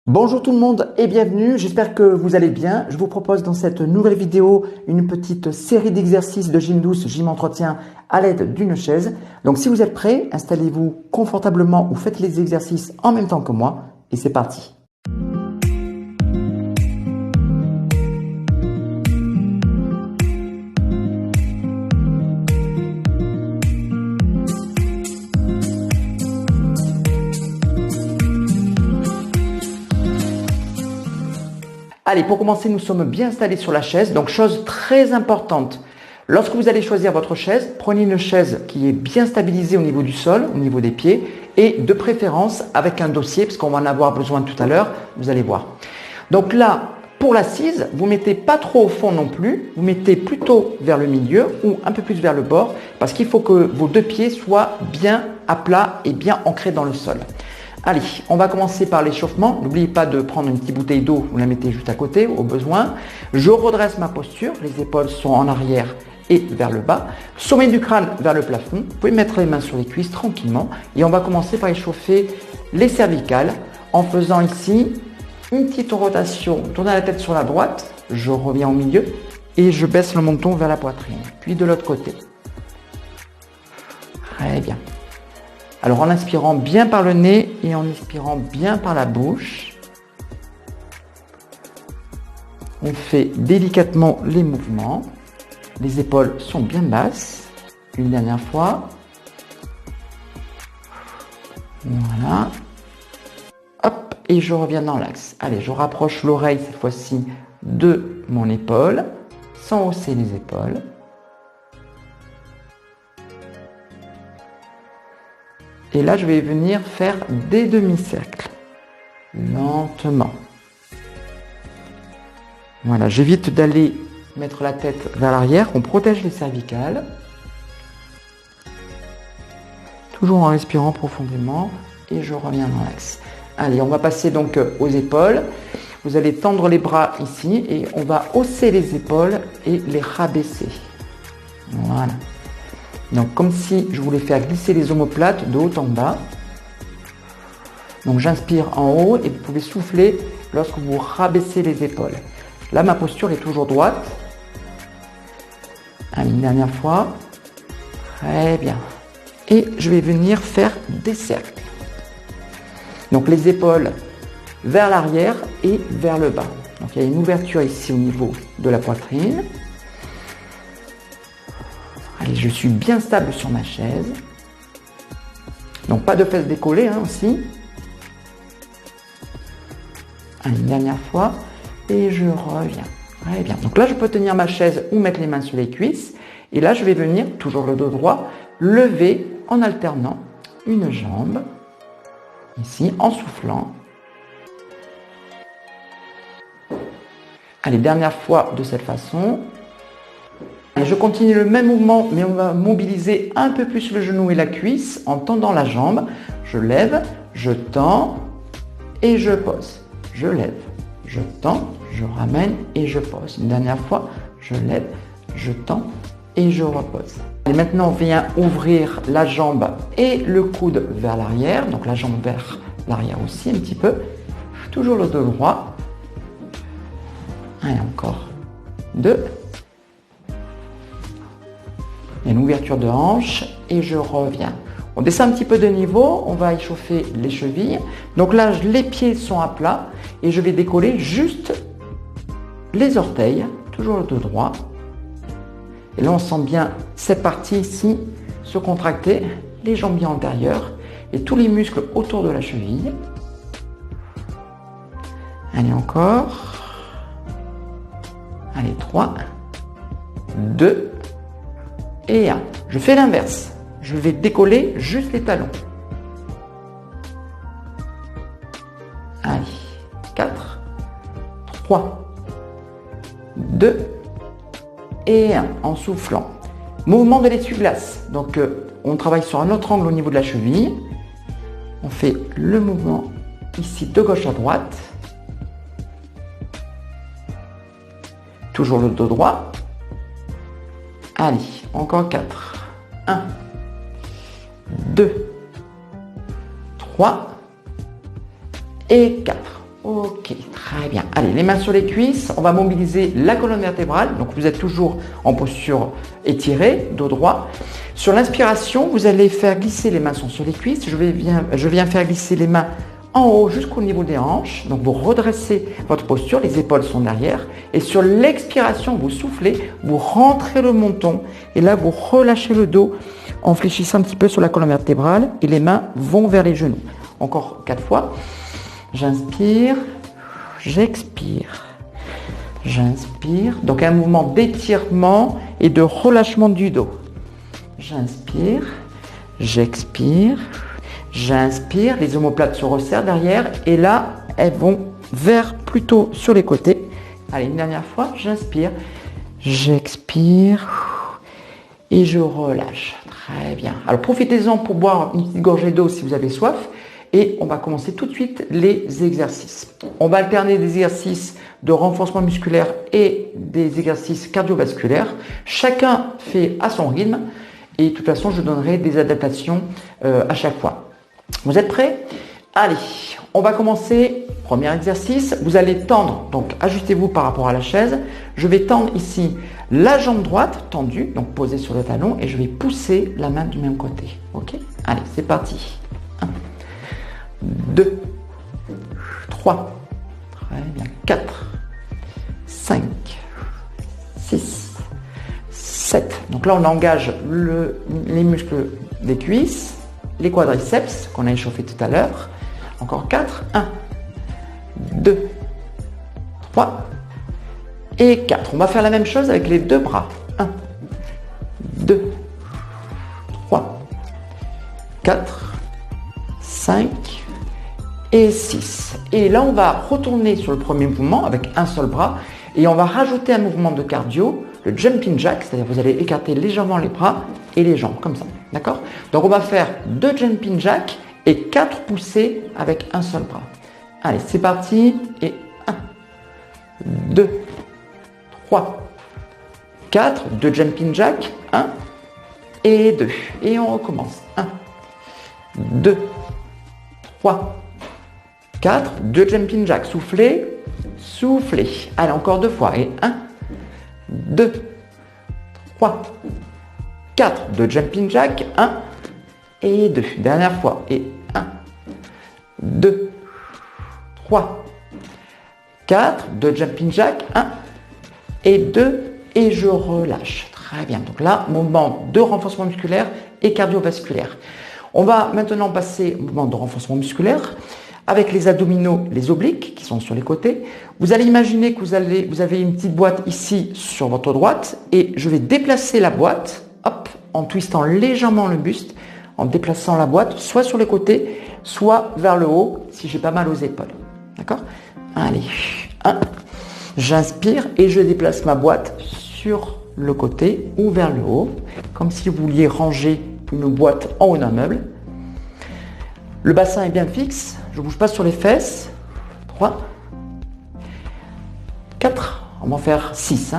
Bonjour tout le monde et bienvenue, j'espère que vous allez bien. Je vous propose dans cette nouvelle vidéo une petite série d'exercices de gym douce, gym entretien à l'aide d'une chaise. Donc si vous êtes prêts, installez-vous confortablement ou faites les exercices en même temps que moi et c'est parti. Allez, pour commencer, nous sommes bien installés sur la chaise. Donc, chose très importante, lorsque vous allez choisir votre chaise, prenez une chaise qui est bien stabilisée au niveau du sol, au niveau des pieds, et de préférence avec un dossier, parce qu'on va en avoir besoin tout à l'heure, vous allez voir. Donc là, pour l'assise, vous ne mettez pas trop au fond non plus, vous mettez plutôt vers le milieu ou un peu plus vers le bord, parce qu'il faut que vos deux pieds soient bien à plat et bien ancrés dans le sol. Allez, on va commencer par l'échauffement. N'oubliez pas de prendre une petite bouteille d'eau, vous la mettez juste à côté au besoin. Je redresse ma posture, les épaules sont en arrière et vers le bas. Sommet du crâne vers le plafond. Vous pouvez mettre les mains sur les cuisses tranquillement. Et on va commencer par échauffer les cervicales en faisant ici une petite rotation. Tournez la tête sur la droite, je reviens au milieu et je baisse le menton vers la poitrine. Puis de l'autre côté. Très bien. Alors en inspirant bien par le nez et en expirant bien par la bouche, on fait délicatement les mouvements. Les épaules sont bien basses. Une dernière fois. Voilà. Hop, et je reviens dans l'axe. Allez, je rapproche l'oreille cette fois-ci de mon épaule, sans hausser les épaules. Et là, je vais venir faire des demi-cercles, lentement. Voilà, j'évite d'aller mettre la tête vers l'arrière, on protège les cervicales. Toujours en respirant profondément et je reviens dans l'axe. Allez, on va passer donc aux épaules. Vous allez tendre les bras ici et on va hausser les épaules et les rabaisser. Voilà. Donc comme si je voulais faire glisser les omoplates de haut en bas. Donc j'inspire en haut et vous pouvez souffler lorsque vous rabaissez les épaules. Là ma posture est toujours droite. Allez, une dernière fois. Très bien. Et je vais venir faire des cercles. Donc les épaules vers l'arrière et vers le bas. Donc il y a une ouverture ici au niveau de la poitrine. Allez, je suis bien stable sur ma chaise. Donc pas de fesses décollées aussi. Allez, une dernière fois. Et je reviens. Très bien. Donc là, je peux tenir ma chaise ou mettre les mains sur les cuisses. Et là, je vais venir, toujours le dos droit, lever en alternant une jambe. Ici, en soufflant. Allez, dernière fois de cette façon. Et je continue le même mouvement, mais on va mobiliser un peu plus le genou et la cuisse en tendant la jambe. Je lève, je tends et je pose. Je lève, je tends, je ramène et je pose. Une dernière fois, je lève, je tends et je repose. Et maintenant, on vient ouvrir la jambe et le coude vers l'arrière. Donc la jambe vers l'arrière aussi un petit peu. Toujours le dos droit. Et encore 2. Une ouverture de hanche et je reviens. On descend un petit peu de niveau, on va échauffer les chevilles. Donc là, les pieds sont à plat et je vais décoller juste les orteils, toujours le dos droit. Et là, on sent bien cette partie ici se contracter, les jambes bien antérieures et tous les muscles autour de la cheville. Allez, encore. Allez, 3, 2, et 1. Je fais l'inverse. Je vais décoller juste les talons. Allez, 4, 3, 2 et 1 en soufflant. Mouvement de l'essuie-glace. Donc, on travaille sur un autre angle au niveau de la cheville. On fait le mouvement ici de gauche à droite. Toujours le dos droit. Allez, encore 4. 1, 2, 3 et 4. Ok, très bien. Allez, les mains sur les cuisses. On va mobiliser la colonne vertébrale. Donc, vous êtes toujours en posture étirée, dos droit. Sur l'inspiration, vous allez faire glisser, les mains sont sur les cuisses. Je viens faire glisser les mains en haut jusqu'au niveau des hanches. Donc, vous redressez votre posture. Les épaules sont derrière. Et sur l'expiration, vous soufflez, vous rentrez le menton. Et là, vous relâchez le dos en fléchissant un petit peu sur la colonne vertébrale. Et les mains vont vers les genoux. Encore 4 fois. J'inspire, j'expire, j'inspire. Donc un mouvement d'étirement et de relâchement du dos. J'inspire, j'expire, j'inspire. Les omoplates se resserrent derrière et là, elles vont vers plutôt sur les côtés. Allez, une dernière fois, j'inspire, j'expire et je relâche. Très bien. Alors profitez-en pour boire une petite gorgée d'eau si vous avez soif. Et on va commencer tout de suite les exercices. On va alterner des exercices de renforcement musculaire et des exercices cardiovasculaires. Chacun fait à son rythme et de toute façon, je donnerai des adaptations à chaque fois. Vous êtes prêts? Allez, on va commencer. Premier exercice, vous allez tendre, donc ajustez-vous par rapport à la chaise. Je vais tendre ici la jambe droite tendue, donc posée sur le talon et je vais pousser la main du même côté. Ok? Allez, c'est parti. 2, 3, très bien, 4, 5, 6, 7. Donc là, on engage les muscles des cuisses, les quadriceps qu'on a échauffé tout à l'heure. Encore 4, 1, 2, 3 et 4. On va faire la même chose avec les deux bras. 1, 2, 3, 4, 5, et 6. Et là, on va retourner sur le premier mouvement avec un seul bras et on va rajouter un mouvement de cardio, le jumping jack, c'est-à-dire vous allez écarter légèrement les bras et les jambes, comme ça. D'accord? Donc, on va faire 2 jumping jack et 4 poussées avec un seul bras. Allez, c'est parti. Et 1, 2, 3, 4, 2 jumping jack, 1 et 2. Et on recommence. 1, 2, 3, 4, 2 jumping jack, soufflez, soufflez. Allez, encore 2 fois. Et 1, 2, 3, 4, 2 jumping jack, 1 et 2. Dernière fois. Et 1, 2, 3, 4, 2 jumping jack, 1 et 2. Et je relâche. Très bien. Donc là, mouvement de renforcement musculaire et cardiovasculaire. On va maintenant passer au mouvement de renforcement musculaire avec les abdominaux, les obliques qui sont sur les côtés. Vous allez imaginer que vous avez une petite boîte ici sur votre droite et je vais déplacer la boîte, hop, en twistant légèrement le buste, en déplaçant la boîte soit sur les côtés, soit vers le haut si j'ai pas mal aux épaules. D'accord? Allez, 1, j'inspire et je déplace ma boîte sur le côté ou vers le haut, comme si vous vouliez ranger une boîte en haut d'un meuble. Le bassin est bien fixe, je ne bouge pas sur les fesses. 3, 4, on va en faire 6,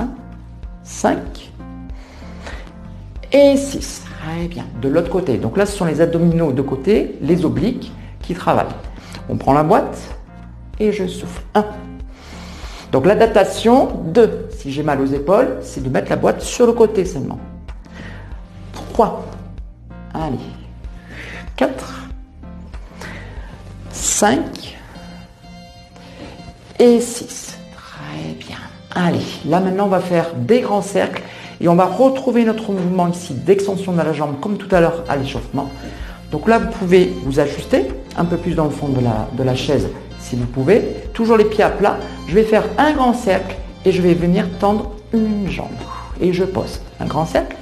5 et 6. Très bien, de l'autre côté. Donc là, ce sont les abdominaux de côté, les obliques qui travaillent. On prend la boîte et je souffle. 1. Donc l'adaptation, 2. Si j'ai mal aux épaules, c'est de mettre la boîte sur le côté seulement. 3. Allez. 4. 5. Et 6. Très bien. Allez, là maintenant on va faire des grands cercles et on va retrouver notre mouvement ici d'extension de la jambe comme tout à l'heure à l'échauffement. Donc là vous pouvez vous ajuster un peu plus dans le fond de la chaise si vous pouvez. Toujours les pieds à plat. Je vais faire un grand cercle et je vais venir tendre une jambe. Et je pose. Un grand cercle.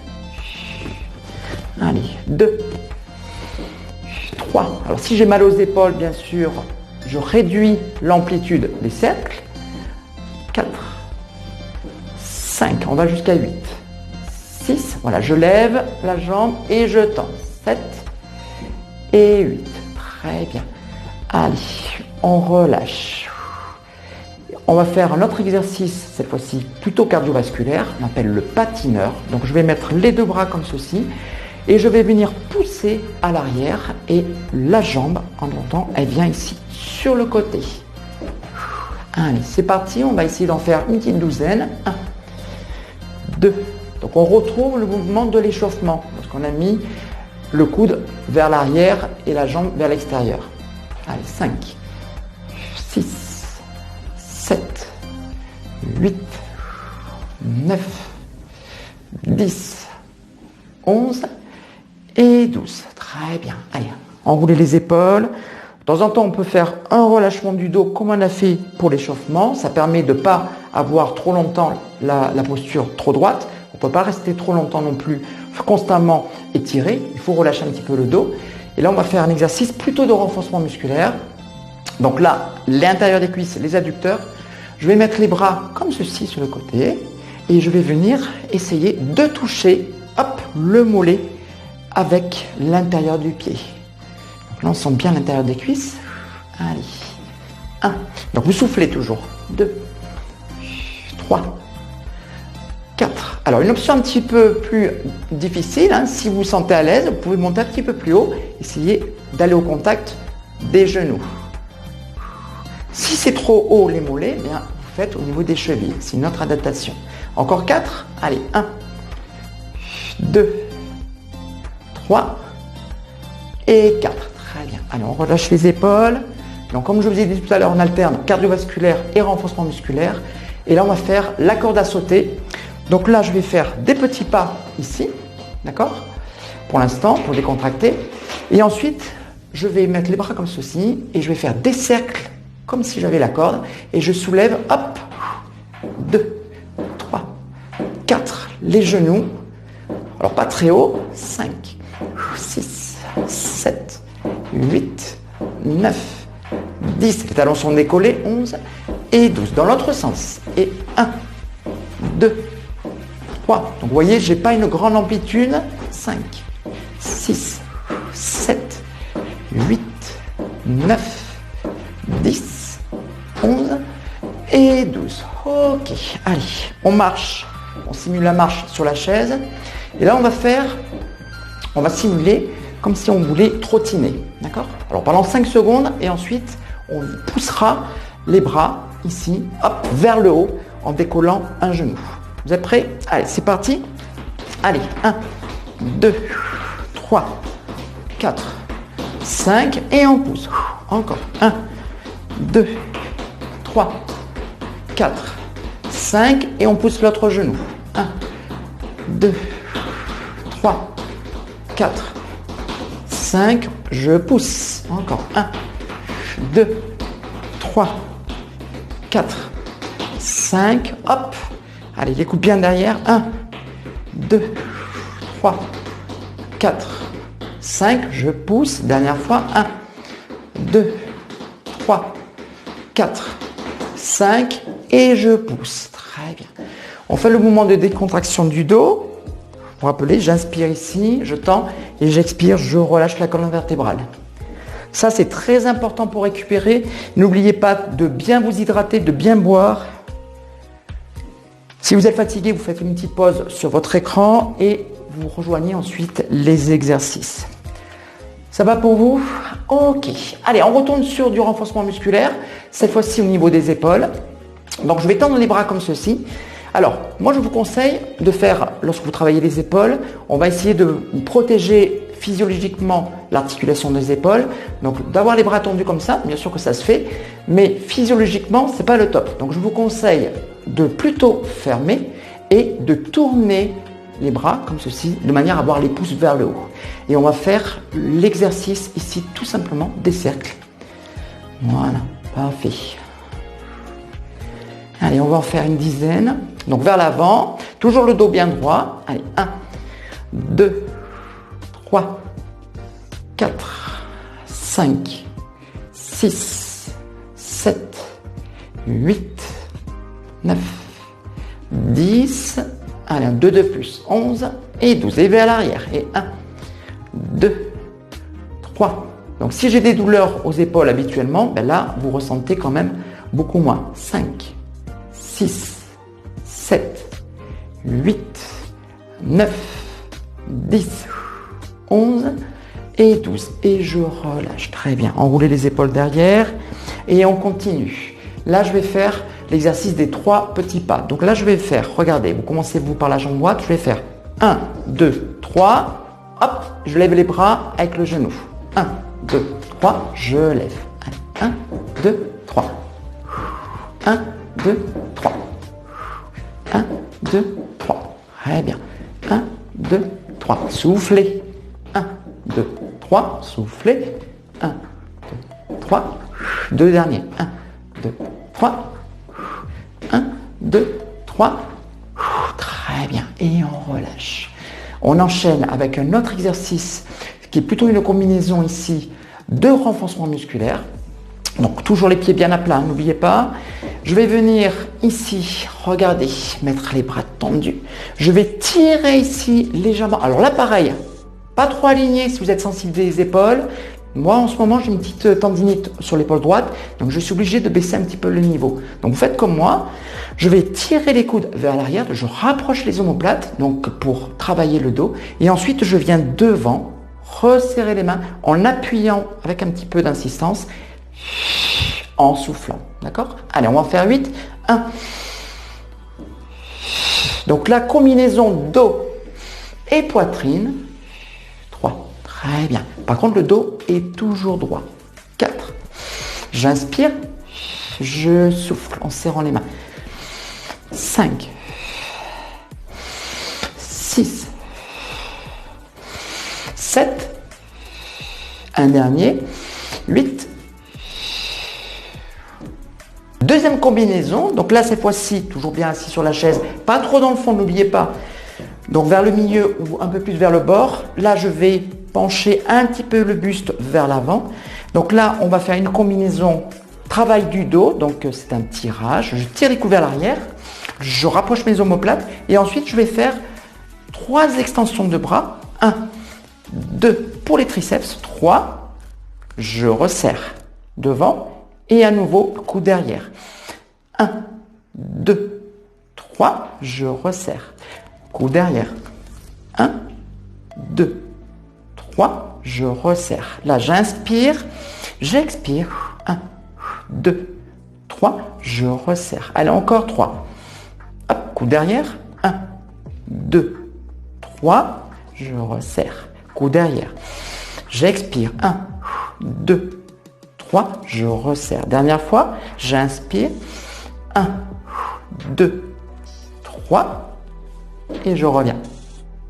Allez, 2. 3. Alors si j'ai mal aux épaules, bien sûr, je réduis l'amplitude des cercles. 4. 5. On va jusqu'à 8. 6. Voilà, je lève la jambe et je tends. 7 et 8. Très bien. Allez, on relâche. On va faire un autre exercice, cette fois-ci plutôt cardiovasculaire, on appelle le patineur. Donc je vais mettre les deux bras comme ceci et je vais venir pousser à l'arrière et la jambe, en montant, elle vient ici sur le côté. Allez, c'est parti, on va essayer d'en faire une petite douzaine. 1, 2. Donc on retrouve le mouvement de l'échauffement, parce qu'on a mis le coude vers l'arrière et la jambe vers l'extérieur. Allez, 5, 6, 7, 8, 9, 10, 11 et 12. Très bien. Allez, enroulez les épaules. De temps en temps, on peut faire un relâchement du dos comme on a fait pour l'échauffement. Ça permet de ne pas avoir trop longtemps la posture trop droite. On ne peut pas rester trop longtemps non plus constamment étiré. Il faut relâcher un petit peu le dos. Et là, on va faire un exercice plutôt de renforcement musculaire. Donc là, l'intérieur des cuisses, les adducteurs. Je vais mettre les bras comme ceci sur le côté. Et je vais venir essayer de toucher hop, le mollet avec l'intérieur du pied. Donc là, on sent bien l'intérieur des cuisses. Allez. 1. Donc vous soufflez toujours. 2, 3, 4. Alors une option un petit peu plus difficile, hein, si vous vous sentez à l'aise, vous pouvez monter un petit peu plus haut, essayez d'aller au contact des genoux. Si c'est trop haut les mollets, eh bien, vous faites au niveau des chevilles, c'est une autre adaptation. Encore 4, allez, 1, 2, 3 et 4. Très bien. Allez, on relâche les épaules. Donc comme je vous ai dit tout à l'heure, on alterne cardiovasculaire et renforcement musculaire. Et là, on va faire la corde à sauter. Donc là, je vais faire des petits pas ici, d'accord? Pour l'instant, pour décontracter. Et ensuite, je vais mettre les bras comme ceci et je vais faire des cercles comme si j'avais la corde. Et je soulève, hop, 2, 3, 4, les genoux. Alors pas très haut, 5, 6, 7, 8, 9, 10. Les talons sont décollés, 11 et 12. Dans l'autre sens. Et 1, 2, 3. Donc vous voyez, je n'ai pas une grande amplitude. 5, 6, 7, 8, 9, 10, 11 et 12. Ok, allez, on marche. On simule la marche sur la chaise. Et là, on va simuler comme si on voulait trottiner. D'accord? Alors pendant 5 secondes et ensuite, on poussera les bras ici, hop, vers le haut en décollant un genou. Vous êtes prêts? Allez, c'est parti. Allez, 1, 2, 3, 4, 5 et on pousse. Encore. 1, 2, 3, 4, 5 et on pousse l'autre genou. 1, 2, 3, 4, 5, je pousse. Encore. 1, 2, 3, 4, 5, hop. Allez, les coups bien derrière. 1, 2, 3, 4, 5, je pousse. Dernière fois. 1, 2, 3, 4, 5 et je pousse. Très bien. On fait le mouvement de décontraction du dos. Vous vous rappelez, j'inspire ici, je tends et j'expire, je relâche la colonne vertébrale. Ça, c'est très important pour récupérer. N'oubliez pas de bien vous hydrater, de bien boire. Si vous êtes fatigué, vous faites une petite pause sur votre écran et vous rejoignez ensuite les exercices. Ça va pour vous? Ok. Allez, on retourne sur du renforcement musculaire, cette fois-ci au niveau des épaules. Donc, je vais tendre les bras comme ceci. Alors, moi, je vous conseille de faire, lorsque vous travaillez les épaules, on va essayer de protéger physiologiquement l'articulation des épaules. Donc, d'avoir les bras tendus comme ça, bien sûr que ça se fait, mais physiologiquement, c'est pas le top. Donc, je vous conseille de plutôt fermer et de tourner les bras comme ceci, de manière à avoir les pouces vers le haut. Et on va faire l'exercice ici, tout simplement, des cercles. Voilà, parfait. Allez, on va en faire une dizaine. Donc vers l'avant, toujours le dos bien droit. Allez, 1, 2, 3, 4, 5, 6, 7, 8, 9, 10. Allez, un 2 de plus, 11 et 12. Et vers l'arrière. Et 1, 2, 3. Donc si j'ai des douleurs aux épaules habituellement, ben là, vous ressentez quand même beaucoup moins. 5, 6, 7, 8, 9, 10, 11 et 12. Et je relâche. Très bien. Enroulez les épaules derrière et on continue. Là, je vais faire l'exercice des 3 petits pas. Donc là, je vais faire, regardez, vous commencez vous par la jambe droite, je vais faire 1, 2, 3, hop, je lève les bras avec le genou. 1, 2, 3, je lève. 1, 2, 3. 1, 2, 3. 1, 2, 3. Très bien. 1, 2, 3. Soufflez. 1, 2, 3. Soufflez. 1, 2, 3. Deux derniers. 1, 2, 3. 1, 2, 3. Très bien. Et on relâche. On enchaîne avec un autre exercice qui est plutôt une combinaison ici de renforcement musculaire. Donc toujours les pieds bien à plat, n'oubliez pas. Je vais venir ici, regardez, mettre les bras tendus. Je vais tirer ici légèrement. Alors là pareil, pas trop aligné si vous êtes sensible des épaules. Moi en ce moment j'ai une petite tendinite sur l'épaule droite, donc je suis obligé de baisser un petit peu le niveau. Donc vous faites comme moi, je vais tirer les coudes vers l'arrière, je rapproche les omoplates, donc pour travailler le dos. Et ensuite je viens devant, resserrer les mains en appuyant avec un petit peu d'insistance, en soufflant, d'accord? Allez, on va en faire 8. 1. Donc la combinaison dos et poitrine. 3. Très bien. Par contre, le dos est toujours droit. 4. J'inspire, je souffle en serrant les mains. 5. 6. 7. Un dernier. 8. Deuxième combinaison, donc là cette fois-ci, toujours bien assis sur la chaise, pas trop dans le fond, n'oubliez pas. Donc vers le milieu ou un peu plus vers le bord. Là je vais pencher un petit peu le buste vers l'avant. Donc là on va faire une combinaison travail du dos, donc c'est un tirage. Je tire les coudes vers l'arrière, je rapproche mes omoplates et ensuite je vais faire 3 extensions de bras. 1, 2 pour les triceps, 3, je resserre devant. Et à nouveau, coup derrière. 1, 2, 3, je resserre. Coup derrière. 1, 2, 3, je resserre. Là, j'inspire, j'expire. 1, 2, 3, je resserre. Allez, encore 3. Hop, coup derrière. 1, 2, 3, je resserre. Coup derrière. J'expire. 1, 2, 3, je resserre. Dernière fois, j'inspire. 1, 2, 3 et je reviens.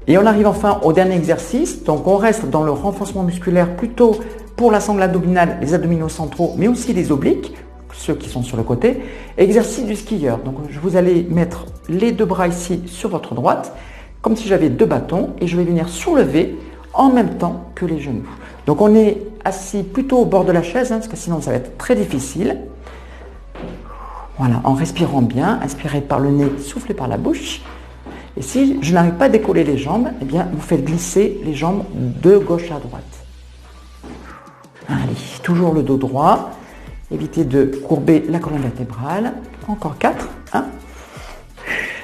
Et on arrive enfin au dernier exercice. Donc on reste dans le renforcement musculaire plutôt pour la sangle abdominale, les abdominaux centraux, mais aussi les obliques, ceux qui sont sur le côté. Exercice du skieur. Donc vous allez mettre les 2 bras ici sur votre droite, comme si j'avais 2 bâtons, et je vais venir soulever en même temps que les genoux. Donc on est assis plutôt au bord de la chaise, parce que sinon ça va être très difficile. Voilà, en respirant bien, inspirez par le nez, soufflez par la bouche. Et si je n'arrive pas à décoller les jambes, eh bien vous faites glisser les jambes de gauche à droite. Allez, toujours le dos droit. Évitez de courber la colonne vertébrale. Encore 4. 1,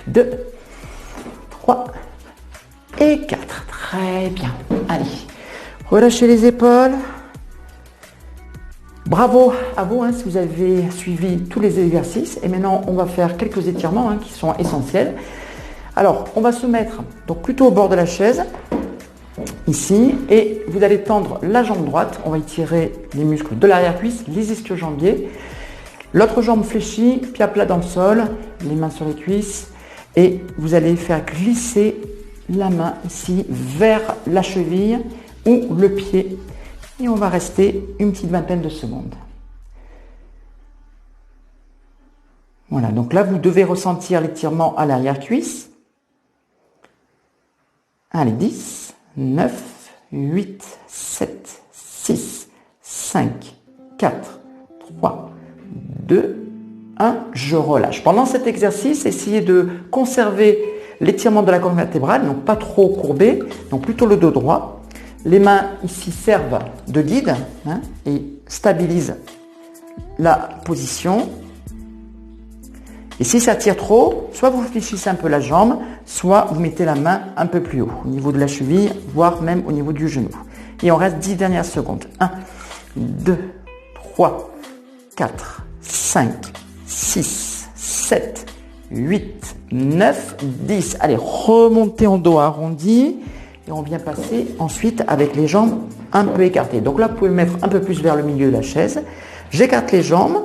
2, 3 et 4. Très bien. Allez, relâchez les épaules. Bravo à vous si vous avez suivi tous les exercices. Et maintenant, on va faire quelques étirements qui sont essentiels. Alors, on va se mettre donc plutôt au bord de la chaise, ici, et vous allez tendre la jambe droite. On va étirer les muscles de l'arrière-cuisse, les ischio-jambiers. L'autre jambe fléchie, pied à plat dans le sol, les mains sur les cuisses. Et vous allez faire glisser la main ici vers la cheville ou le pied. Et on va rester une petite vingtaine de secondes. Voilà, donc là, vous devez ressentir l'étirement à l'arrière-cuisse. Allez, 10, 9, 8, 7, 6, 5, 4, 3, 2, 1. Je relâche. Pendant cet exercice, essayez de conserver l'étirement de la colonne vertébrale, donc pas trop courbé, donc plutôt le dos droit. Les mains ici servent de guide et stabilisent la position. Et si ça tire trop, soit vous fléchissez un peu la jambe, soit vous mettez la main un peu plus haut, au niveau de la cheville, voire même au niveau du genou. Et on reste 10 dernières secondes. 1, 2, 3, 4, 5, 6, 7, 8, 9, 10. Allez, remontez en dos arrondi. Et on vient passer ensuite avec les jambes un peu écartées. Donc là, vous pouvez mettre un peu plus vers le milieu de la chaise. J'écarte les jambes,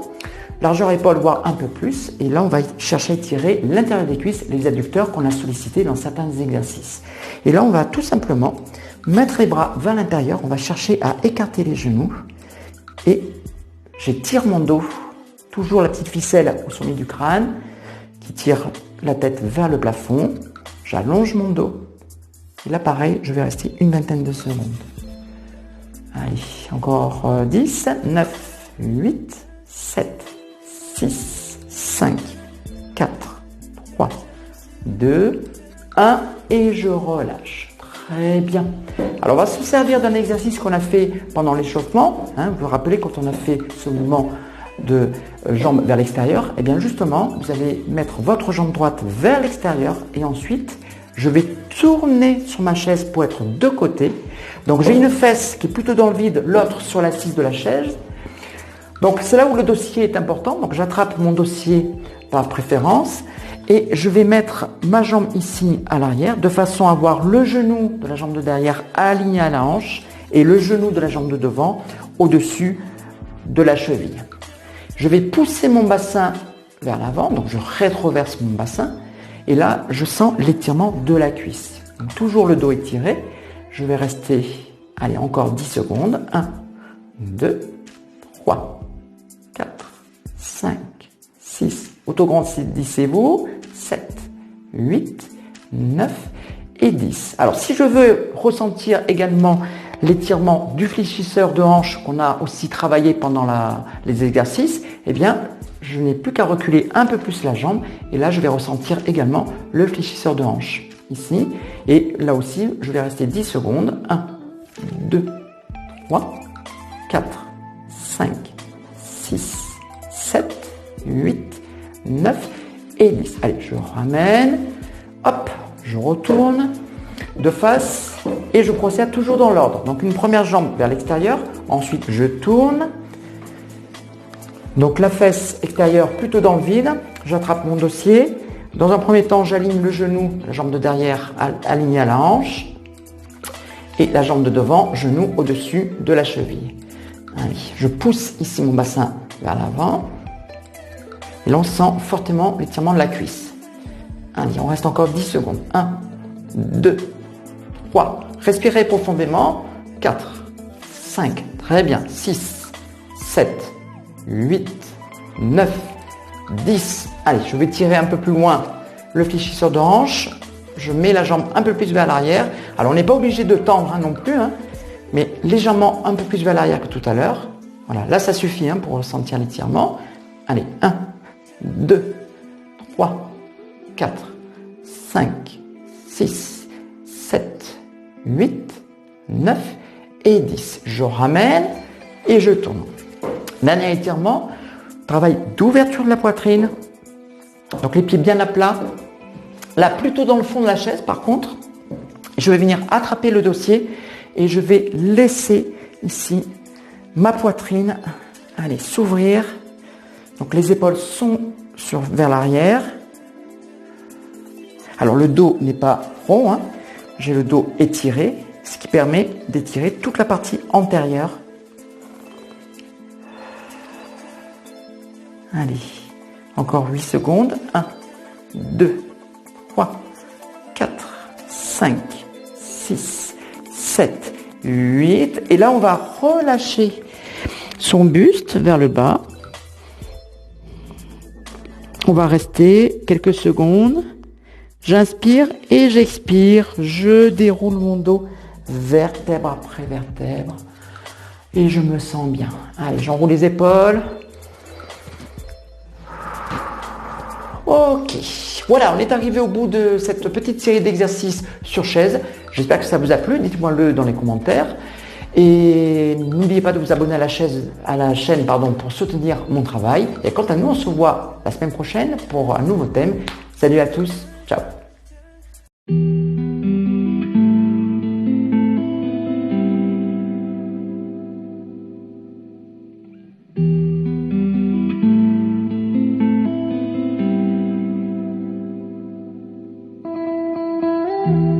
largeur épaule, voire un peu plus. Et là, on va chercher à étirer l'intérieur des cuisses, les adducteurs qu'on a sollicités dans certains exercices. Et là, on va tout simplement mettre les bras vers l'intérieur. On va chercher à écarter les genoux. Et j'étire mon dos. Toujours la petite ficelle au sommet du crâne qui tire la tête vers le plafond. J'allonge mon dos. Et là, pareil, je vais rester une vingtaine de secondes. Allez, encore 10, 9, 8, 7, 6, 5, 4, 3, 2, 1 et je relâche. Très bien. Alors, on va se servir d'un exercice qu'on a fait pendant l'échauffement. Vous vous rappelez quand on a fait ce mouvement de jambe vers l'extérieur? Eh bien, justement, vous allez mettre votre jambe droite vers l'extérieur et ensuite, je vais tourner sur ma chaise pour être de côté. Donc j'ai une fesse qui est plutôt dans le vide, l'autre sur l'assise de la chaise. Donc c'est là où le dossier est important. Donc j'attrape mon dossier par préférence et je vais mettre ma jambe ici à l'arrière de façon à avoir le genou de la jambe de derrière aligné à la hanche et le genou de la jambe de devant au-dessus de la cheville. Je vais pousser mon bassin vers l'avant, donc je rétroverse mon bassin. Et là, je sens l'étirement de la cuisse. Donc, toujours le dos étiré. Je vais rester, allez, encore 10 secondes. 1, 2, 3, 4, 5, 6. Autograndissez-vous. 7, 8, 9 et 10. Alors, si je veux ressentir également l'étirement du fléchisseur de hanche qu'on a aussi travaillé pendant les exercices, eh bien, je n'ai plus qu'à reculer un peu plus la jambe et là je vais ressentir également le fléchisseur de hanche ici et là aussi je vais rester 10 secondes. 1, 2, 3, 4, 5, 6, 7, 8, 9 et 10. Allez, je ramène, hop, je retourne de face et je procède toujours dans l'ordre. Donc une première jambe vers l'extérieur, ensuite je tourne. Donc la fesse extérieure plutôt dans le vide, j'attrape mon dossier. Dans un premier temps, j'aligne le genou, la jambe de derrière alignée à la hanche. Et la jambe de devant, genou au-dessus de la cheville. Allez, je pousse ici mon bassin vers l'avant. Et là, on sent fortement l'étirement de la cuisse. Allez, on reste encore 10 secondes. 1, 2, 3. Respirez profondément. 4, 5. Très bien. 6, 7. 8, 9, 10. Allez, je vais tirer un peu plus loin le fléchisseur de hanche. Je mets la jambe un peu plus vers l'arrière. Alors, on n'est pas obligé de tendre non plus, mais légèrement un peu plus vers l'arrière que tout à l'heure. Voilà, là, ça suffit pour ressentir l'étirement. Allez, 1, 2, 3, 4, 5, 6, 7, 8, 9 et 10. Je ramène et je tourne. Dernier étirement, travail d'ouverture de la poitrine. Donc les pieds bien à plat. Là, plutôt dans le fond de la chaise, par contre, je vais venir attraper le dossier et je vais laisser ici ma poitrine s'ouvrir. Donc les épaules sont vers l'arrière. Alors le dos n'est pas rond, j'ai le dos étiré, ce qui permet d'étirer toute la partie antérieure. Allez, encore 8 secondes. 1, 2, 3, 4, 5, 6, 7, 8. Et là, on va relâcher son buste vers le bas. On va rester quelques secondes. J'inspire et j'expire. Je déroule mon dos vertèbre après vertèbre. Et je me sens bien. Allez, j'enroule les épaules. Ok, voilà, on est arrivé au bout de cette petite série d'exercices sur chaise. J'espère que ça vous a plu, dites-moi-le dans les commentaires. Et n'oubliez pas de vous abonner à la chaîne pour soutenir mon travail. Et quant à nous, on se voit la semaine prochaine pour un nouveau thème. Salut à tous, ciao. Thank you.